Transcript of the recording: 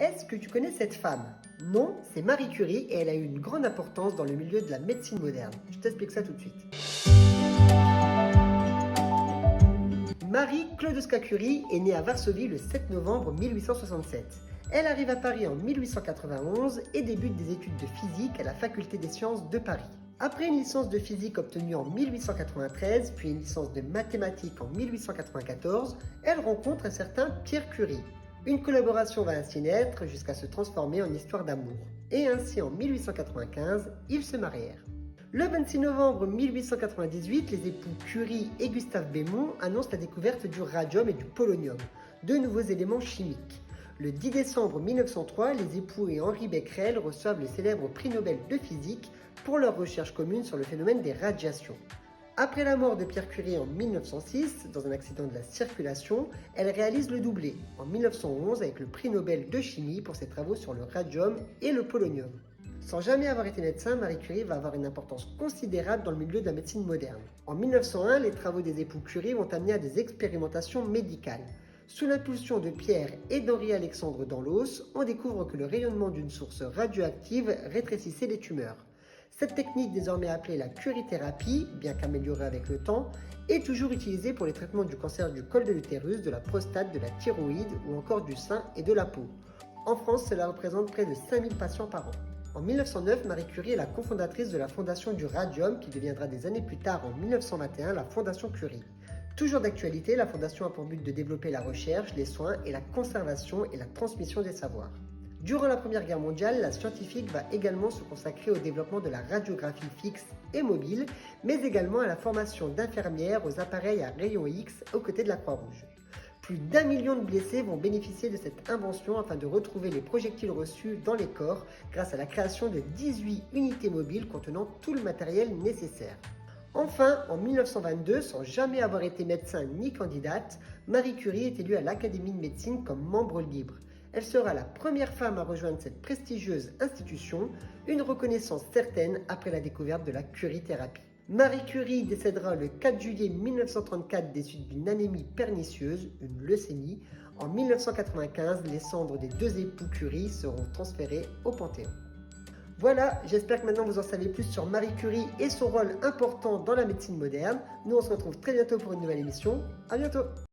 Est-ce que tu connais cette femme? Non, c'est Marie Curie et elle a eu une grande importance dans le milieu de la médecine moderne. Je t'explique ça tout de suite. Marie Sklodowska-Curie est née à Varsovie le 7 novembre 1867. Elle arrive à Paris en 1891 et débute des études de physique à la Faculté des sciences de Paris. Après une licence de physique obtenue en 1893, puis une licence de mathématiques en 1894, elle rencontre un certain Pierre Curie. Une collaboration va ainsi naître jusqu'à se transformer en histoire d'amour. Et ainsi en 1895, ils se marièrent. Le 26 novembre 1898, les époux Curie et Gustave Bémont annoncent la découverte du radium et du polonium, deux nouveaux éléments chimiques. Le 10 décembre 1903, les époux et Henri Becquerel reçoivent le célèbre prix Nobel de physique pour leur recherche commune sur le phénomène des radiations. Après la mort de Pierre Curie en 1906, dans un accident de la circulation, elle réalise le doublé, en 1911 avec le prix Nobel de chimie pour ses travaux sur le radium et le polonium. Sans jamais avoir été médecin, Marie Curie va avoir une importance considérable dans le milieu de la médecine moderne. En 1901, les travaux des époux Curie vont amener à des expérimentations médicales. Sous l'impulsion de Pierre et d'Henri-Alexandre Danlos, on découvre que le rayonnement d'une source radioactive rétrécissait les tumeurs. Cette technique, désormais appelée la curithérapie, bien qu'améliorée avec le temps, est toujours utilisée pour les traitements du cancer du col de l'utérus, de la prostate, de la thyroïde ou encore du sein et de la peau. En France, cela représente près de 5000 patients par an. En 1909, Marie Curie est la cofondatrice de la Fondation du Radium qui deviendra des années plus tard, en 1921, la Fondation Curie. Toujours d'actualité, la Fondation a pour but de développer la recherche, les soins et la conservation et la transmission des savoirs. Durant la Première Guerre mondiale, la scientifique va également se consacrer au développement de la radiographie fixe et mobile, mais également à la formation d'infirmières aux appareils à rayons X aux côtés de la Croix-Rouge. Plus d'1 million de blessés vont bénéficier de cette invention afin de retrouver les projectiles reçus dans les corps grâce à la création de 18 unités mobiles contenant tout le matériel nécessaire. Enfin, en 1922, sans jamais avoir été médecin ni candidate, Marie Curie est élue à l'Académie de médecine comme membre libre. Elle sera la première femme à rejoindre cette prestigieuse institution, une reconnaissance certaine après la découverte de la curithérapie. Marie Curie décédera le 4 juillet 1934 des suites d'une anémie pernicieuse, une leucémie. En 1995, les cendres des deux époux Curie seront transférées au Panthéon. Voilà, j'espère que maintenant vous en savez plus sur Marie Curie et son rôle important dans la médecine moderne. Nous on se retrouve très bientôt pour une nouvelle émission. À bientôt!